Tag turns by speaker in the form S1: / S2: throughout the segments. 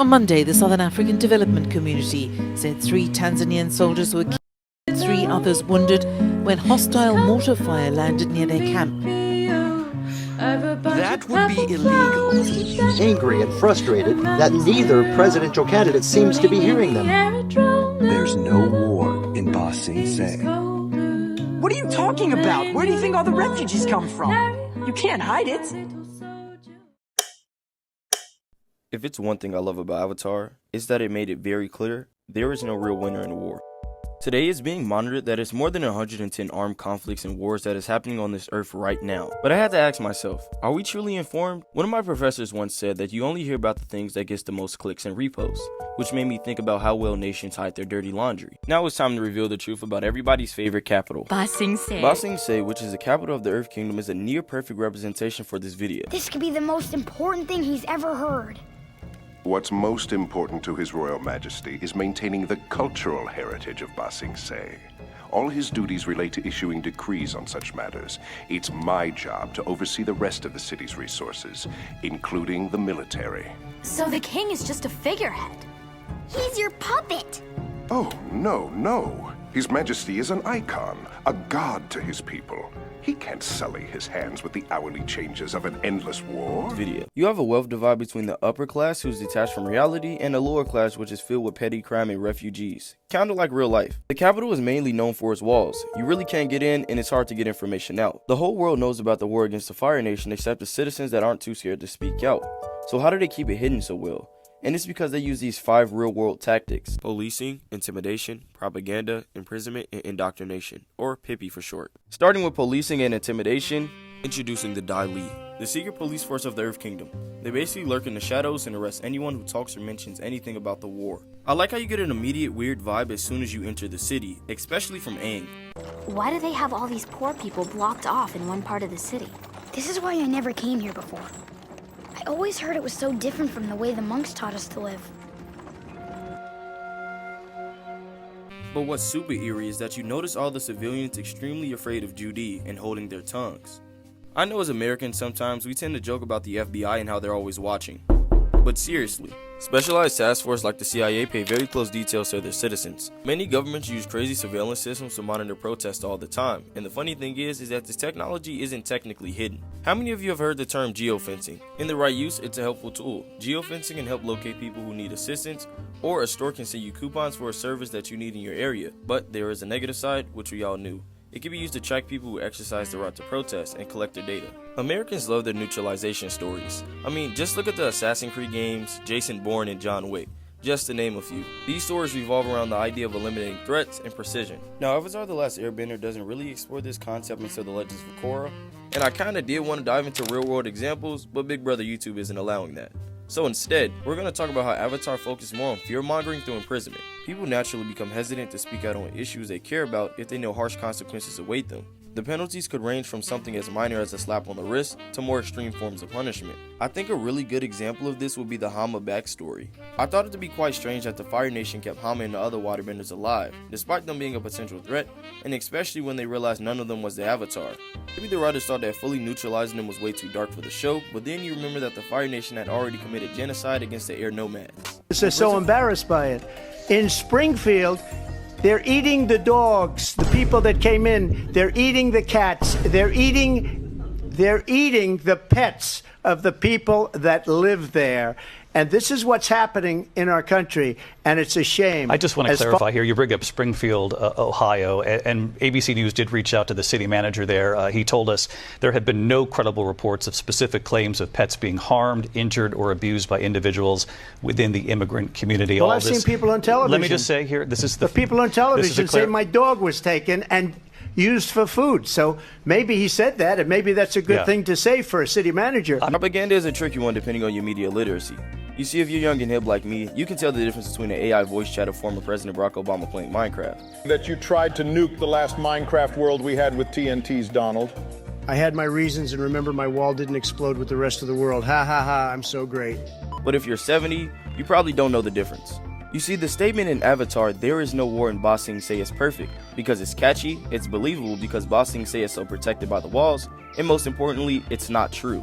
S1: On Monday, the Southern African Development Community said 3 Tanzanian soldiers were killed and 3 others wounded when hostile mortar fire landed near their camp.
S2: That would be illegal.
S3: Angry and frustrated that neither presidential candidate seems to be hearing them.
S4: There's no war in Ba Sing Se.
S2: What are you talking about? Where do you think all the refugees come from? You can't hide it.
S5: If it's one thing I love about Avatar, it's that it made it very clear there is no real winner in a war. Today it's being monitored that it's more than 110 armed conflicts and wars that is happening on this earth right now. But I had to ask myself, are we truly informed? One of my professors once said that you only hear about the things that gets the most clicks and reposts, which made me think about how well nations hide their dirty laundry. Now it's time to reveal the truth about everybody's favorite capital.
S6: Ba Sing Se.
S5: Ba Sing Se, which is the capital of the Earth Kingdom, is a near perfect representation for this video.
S7: This could be the most important thing he's ever heard.
S8: What's most important to His Royal Majesty is maintaining the cultural heritage of Ba Sing Se. All his duties relate to issuing decrees on such matters. It's my job to oversee the rest of the city's resources, including the military.
S6: So the king is just a figurehead?
S7: He's your puppet.
S8: Oh, no. His Majesty is an icon, a god to his people. He can't sully his hands with the hourly changes of an endless war.
S5: Video. You have a wealth divide between the upper class, who's detached from reality, and the lower class, which is filled with petty crime and refugees. Kinda like real life. The capital is mainly known for its walls. You really can't get in, and it's hard to get information out. The whole world knows about the war against the Fire Nation except the citizens that aren't too scared to speak out. So how do they keep it hidden so well? And it's because they use these 5 real-world tactics: policing, intimidation, propaganda, imprisonment, and indoctrination, or PIPI for short. Starting with policing and intimidation, introducing the Dai Li, the secret police force of the Earth Kingdom. They basically lurk in the shadows and arrest anyone who talks or mentions anything about the war. I like how you get an immediate weird vibe as soon as you enter the city, especially from Aang.
S6: Why do they have all these poor people blocked off in one part of the city?
S7: This is why I never came here before. I always heard it was so different from the way the monks taught us to live.
S5: But what's super eerie is that you notice all the civilians extremely afraid of Judy and holding their tongues. I know as Americans sometimes we tend to joke about the FBI and how they're always watching. But seriously, specialized task forces like the CIA pay very close details to their citizens. Many governments use crazy surveillance systems to monitor protests all the time, and the funny thing is that this technology isn't technically hidden. How many of you have heard the term geofencing? In the right use, it's a helpful tool. Geofencing can help locate people who need assistance, or a store can send you coupons for a service that you need in your area. But there is a negative side, which we all knew. It can be used to track people who exercise the right to protest and collect their data. Americans love their neutralization stories. I mean, just look at the Assassin's Creed games, Jason Bourne, and John Wick, just to name a few. These stories revolve around the idea of eliminating threats and precision. Now, Avatar: The Last Airbender doesn't really explore this concept until the Legends of Korra, and I kinda did want to dive into real-world examples, but Big Brother YouTube isn't allowing that. So instead, we're going to talk about how Avatar focuses more on fear-mongering through imprisonment. People naturally become hesitant to speak out on issues they care about if they know harsh consequences await them. The penalties could range from something as minor as a slap on the wrist to more extreme forms of punishment. I think a really good example of this would be the Hama backstory. I thought it to be quite strange that the Fire Nation kept Hama and the other waterbenders alive, despite them being a potential threat, and especially when they realized none of them was the Avatar. Maybe the writers thought that fully neutralizing them was way too dark for the show, but then you remember that the Fire Nation had already committed genocide against the air nomads.
S9: They're so embarrassed by it. In Springfield, they're eating the dogs, the people that came in. They're eating the cats. They're eating the pets of the people that live there. And this is what's happening in our country, and it's a shame.
S10: I just want to clarify here. You bring up Springfield, Ohio, and ABC News did reach out to the city manager there. He told us there had been no credible reports of specific claims of pets being harmed, injured, or abused by individuals within the immigrant community.
S9: Well, I've seen people on television.
S10: Let me just say here, this is the
S9: people on television say my dog was taken and used for food. So maybe he said that, and maybe that's a good thing to say for a city manager.
S5: Propaganda is a tricky one depending on your media literacy. You see, if you're young and hip like me, you can tell the difference between an AI voice chat of former President Barack Obama playing Minecraft.
S11: That you tried to nuke the last Minecraft world we had with TNT's Donald.
S9: I had my reasons, and remember, my wall didn't explode with the rest of the world. Ha ha ha, I'm so great.
S5: But if you're 70, you probably don't know the difference. You see, the statement in Avatar, "There is no war in Ba Sing Se," is perfect because it's catchy, it's believable because Ba Sing Se is so protected by the walls, and most importantly, it's not true.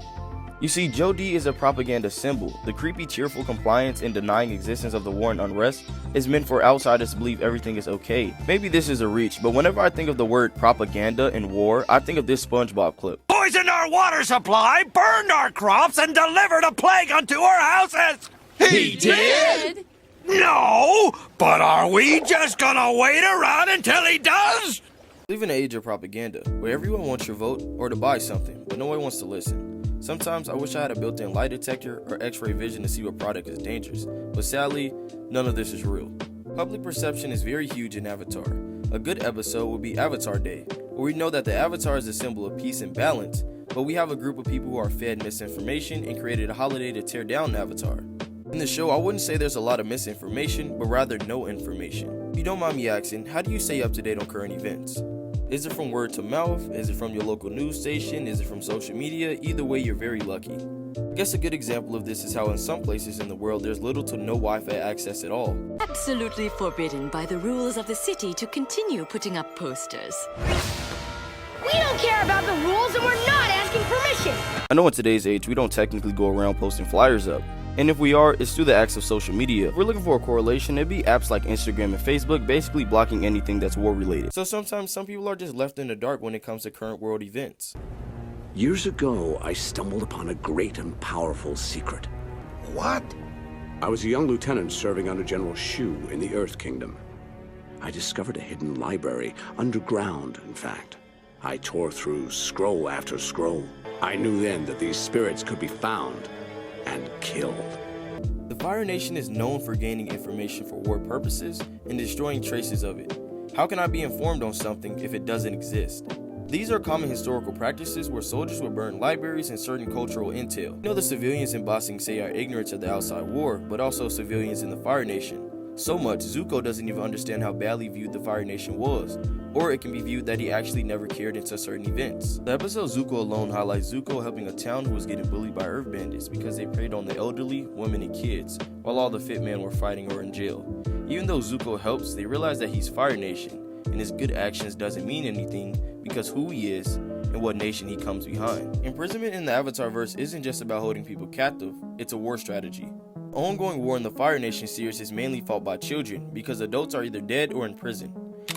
S5: You see, Joe D is a propaganda symbol. The creepy, cheerful compliance and denying existence of the war and unrest is meant for outsiders to believe everything is okay. Maybe this is a reach, but whenever I think of the word propaganda and war, I think of this SpongeBob clip.
S12: Poisoned our water supply, burned our crops, and delivered a plague unto our houses!
S13: He did?
S12: No, but are we just gonna wait around until he does?
S5: We live in an age of propaganda, where everyone wants your vote or to buy something, but no one wants to listen. Sometimes I wish I had a built-in lie detector or x-ray vision to see what product is dangerous, but sadly, none of this is real. Public perception is very huge in Avatar. A good episode would be Avatar Day, where we know that the Avatar is a symbol of peace and balance, but we have a group of people who are fed misinformation and created a holiday to tear down Avatar. In the show, I wouldn't say there's a lot of misinformation, but rather no information. If you don't mind me asking, how do you stay up to date on current events? Is it from word to mouth? Is it from your local news station? Is it from social media? Either way, you're very lucky. I guess a good example of this is how in some places in the world there's little to no Wi-Fi access at all.
S13: Absolutely forbidden by the rules of the city to continue putting up posters.
S7: We don't care about the rules and we're not asking permission.
S5: I know in today's age we don't technically go around posting flyers up. And if we are, it's through the acts of social media. If we're looking for a correlation, it'd be apps like Instagram and Facebook basically blocking anything that's war related. So sometimes some people are just left in the dark when it comes to current world events.
S4: Years ago, I stumbled upon a great and powerful secret.
S12: What?
S4: I was a young lieutenant serving under General Shu in the Earth Kingdom. I discovered a hidden library, underground, in fact. I tore through scroll after scroll. I knew then that these spirits could be found and killed.
S5: The Fire Nation is known for gaining information for war purposes and destroying traces of it. How can I be informed on something if it doesn't exist? These are common historical practices where soldiers would burn libraries and certain cultural intel. You know, the civilians in Ba Sing Se are ignorant of the outside war, but also civilians in the Fire Nation. So much, Zuko doesn't even understand how badly viewed the Fire Nation was, or it can be viewed that he actually never cared into certain events. The episode Zuko Alone highlights Zuko helping a town who was getting bullied by Earth Bandits because they preyed on the elderly, women, and kids, while all the fit men were fighting or in jail. Even though Zuko helps, they realize that he's Fire Nation, and his good actions doesn't mean anything because who he is and what nation he comes behind. Imprisonment in the Avatar verse isn't just about holding people captive, it's a war strategy. The ongoing war in the Fire Nation series is mainly fought by children because adults are either dead or in prison.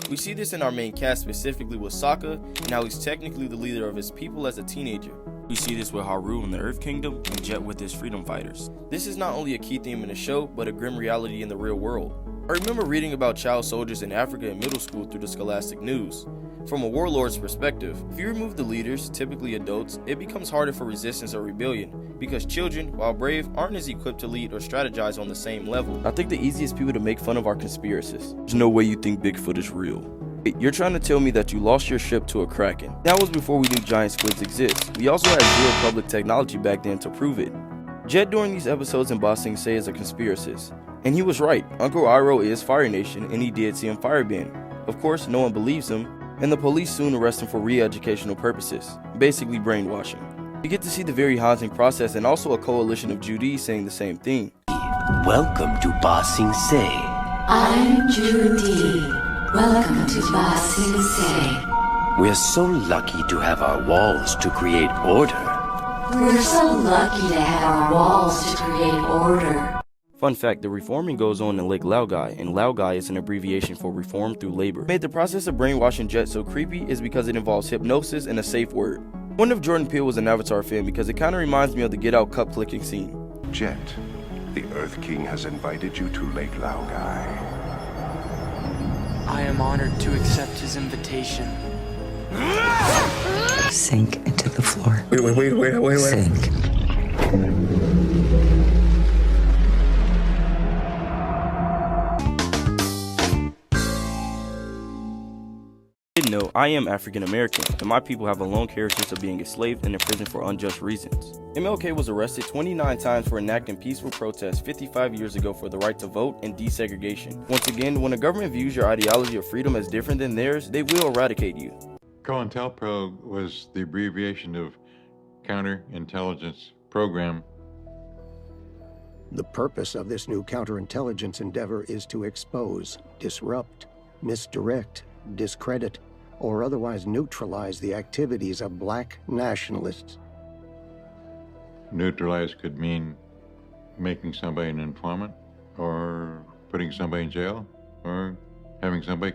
S5: We see this in our main cast, specifically with Sokka and how he's technically the leader of his people as a teenager. We see this with Haru in the Earth Kingdom and Jet with his freedom fighters. This is not only a key theme in the show, but a grim reality in the real world. I remember reading about child soldiers in Africa in middle school through the Scholastic News. From a warlord's perspective, if you remove the leaders, typically adults, it becomes harder for resistance or rebellion, because children, while brave, aren't as equipped to lead or strategize on the same level. I think the easiest people to make fun of are conspiracists. There's no way you think Bigfoot is real. Wait, you're trying to tell me that you lost your ship to a kraken. That was before we knew giant squids exist. We also had zero public technology back then to prove it. Jet during these episodes in Ba Sing Se is a conspiracist. And he was right, Uncle Iroh is Fire Nation and he did see him firebend. Of course, no one believes him, and the police soon arrest him for re-educational purposes, basically brainwashing. We get to see the very haunting process and also a coalition of Judy saying the same thing.
S14: Welcome to Ba Sing Se.
S15: I'm Judy. Welcome to Ba Sing Se.
S14: We're so lucky to have our walls to create order.
S15: We're so lucky to have our walls to create order.
S5: Fun fact, the reforming goes on in Lake Laogai, and Laogai is an abbreviation for reform through labor. What made the process of brainwashing Jet so creepy is because it involves hypnosis and a safe word. I wonder if Jordan Peele was an Avatar fan because it kind of reminds me of the Get Out cup clicking scene.
S8: Jet, the Earth King has invited you to Lake Laogai.
S2: I am honored to accept his invitation.
S16: Sink into the floor.
S14: Wait.
S16: Sink.
S5: No, I am African American, and my people have a long heritage of being enslaved and imprisoned for unjust reasons. MLK was arrested 29 times for enacting peaceful protests 55 years ago for the right to vote and desegregation. Once again, when a government views your ideology of freedom as different than theirs, they will eradicate you.
S17: COINTELPRO was the abbreviation of Counterintelligence Program.
S18: The purpose of this new counterintelligence endeavor is to expose, disrupt, misdirect, discredit, or otherwise neutralize the activities of black nationalists.
S17: Neutralize could mean making somebody an informant, or putting somebody in jail, or having somebody.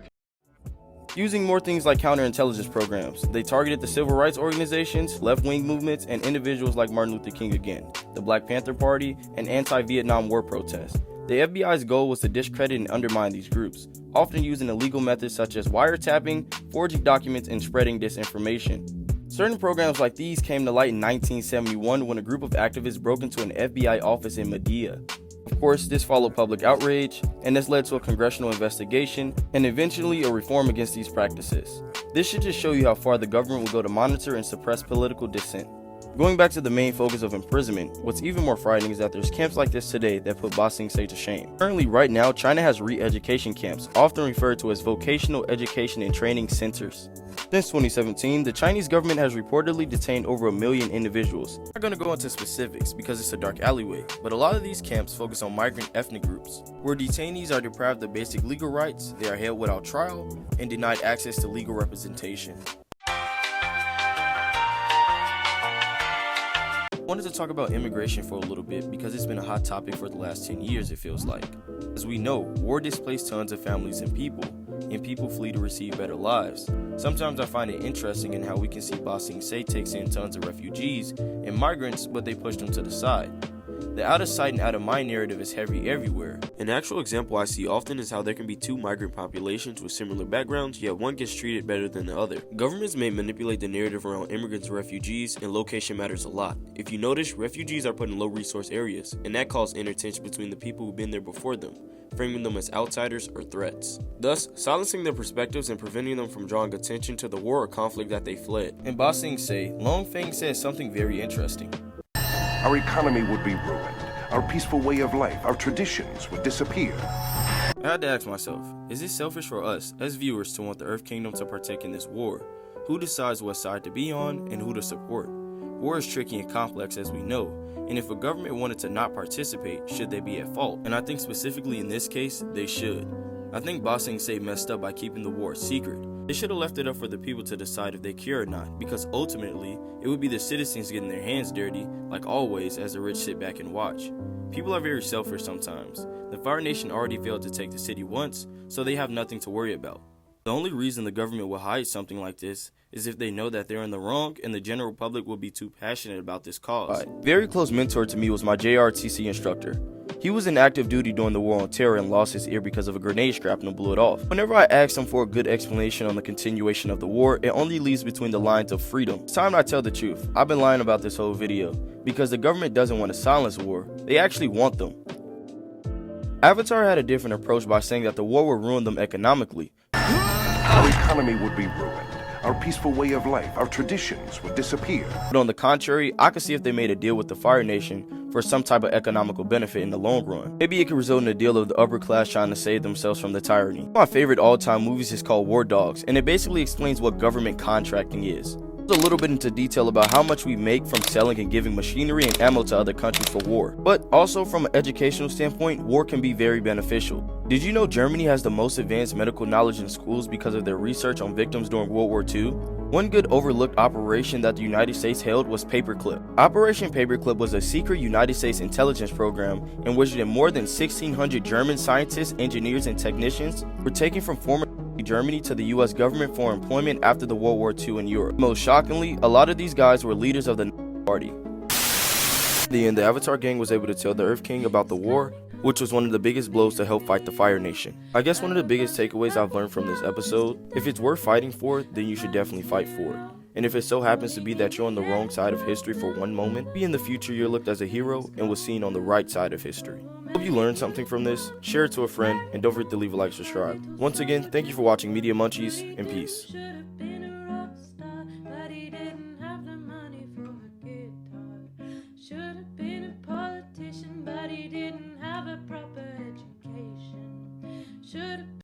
S5: Using more things like counterintelligence programs, they targeted the civil rights organizations, left-wing movements, and individuals like Martin Luther King again, the Black Panther Party, and anti-Vietnam War protests. The FBI's goal was to discredit and undermine these groups, often using illegal methods such as wiretapping, forging documents, and spreading disinformation. Certain programs like these came to light in 1971 when a group of activists broke into an FBI office in Medea. Of course, this followed public outrage, and this led to a congressional investigation, and eventually a reform against these practices. This should just show you how far the government will go to monitor and suppress political dissent. Going back to the main focus of imprisonment, what's even more frightening is that there's camps like this today that put Ba Sing Se to shame. Currently, right now, China has re-education camps, often referred to as vocational education and training centers. Since 2017, the Chinese government has reportedly detained over 1 million individuals. I'm not going to go into specifics because it's a dark alleyway, but a lot of these camps focus on migrant ethnic groups, where detainees are deprived of basic legal rights, they are held without trial, and denied access to legal representation. I wanted to talk about immigration for a little bit because it's been a hot topic for the last 10 years, it feels like. As we know, war displaced tons of families and people flee to receive better lives. Sometimes I find it interesting in how we can see Ba Sing Se takes in tons of refugees and migrants, but they push them to the side. The out of sight and out of mind narrative is heavy everywhere. An actual example I see often is how there can be two migrant populations with similar backgrounds, yet one gets treated better than the other. Governments may manipulate the narrative around immigrants and refugees, and location matters a lot. If you notice, refugees are put in low resource areas, and that causes inner tension between the people who've been there before them, framing them as outsiders or threats. Thus, silencing their perspectives and preventing them from drawing attention to the war or conflict that they fled. In Ba Sing Se, Long Feng says something very interesting.
S8: Our economy would be ruined. Our peaceful way of life, our traditions would disappear.
S5: I had to ask myself, is it selfish for us, as viewers, to want the Earth Kingdom to partake in this war? Who decides what side to be on and who to support? War is tricky and complex, as we know, and if a government wanted to not participate, should they be at fault? And I think specifically in this case, they should. I think Ba Sing Se messed up by keeping the war secret. They should have left it up for the people to decide if they care or not, because ultimately, it would be the citizens getting their hands dirty, like always, as the rich sit back and watch. People are very selfish sometimes. The Fire Nation already failed to take the city once, so they have nothing to worry about. The only reason the government will hide something like this is if they know that they're in the wrong and the general public will be too passionate about this cause. A very close mentor to me was my JRTC instructor. He was in active duty during the War on Terror and lost his ear because of a grenade shrapnel blew it off. Whenever I asked him for a good explanation on the continuation of the war, it only leaves between the lines of freedom. It's time I tell the truth. I've been lying about this whole video, because the government doesn't want to silence war, they actually want them. Avatar had a different approach by saying that the war would ruin them economically.
S8: Our economy would be ruined. Our peaceful way of life, our traditions would disappear.
S5: But on the contrary, I could see if they made a deal with the Fire Nation for some type of economical benefit in the long run. Maybe it could result in a deal of the upper class trying to save themselves from the tyranny. One of my favorite all-time movies is called War Dogs, and it basically explains what government contracting is. A little bit into detail about how much we make from selling and giving machinery and ammo to other countries for war. But also from an educational standpoint, war can be very beneficial. Did you know Germany has the most advanced medical knowledge in schools because of their research on victims during World War II? One good overlooked operation that the United States held was Paperclip. Operation Paperclip was a secret United States intelligence program in which more than 1,600 German scientists, engineers, and technicians were taken from former Germany to the US government for employment after the World War II in Europe. Most shockingly, a lot of these guys were leaders of the party. In the end, the Avatar gang was able to tell the Earth King about the war, which was one of the biggest blows to help fight the Fire Nation. I guess one of the biggest takeaways I've learned from this episode, if it's worth fighting for, then you should definitely fight for it. And if it so happens to be that you're on the wrong side of history for one moment, maybe in the future you're looked as a hero and was seen on the right side of history. Hope you learned something from this, share it to a friend, and don't forget to leave a like, subscribe. Once again, thank you for watching Media Munchies, and peace.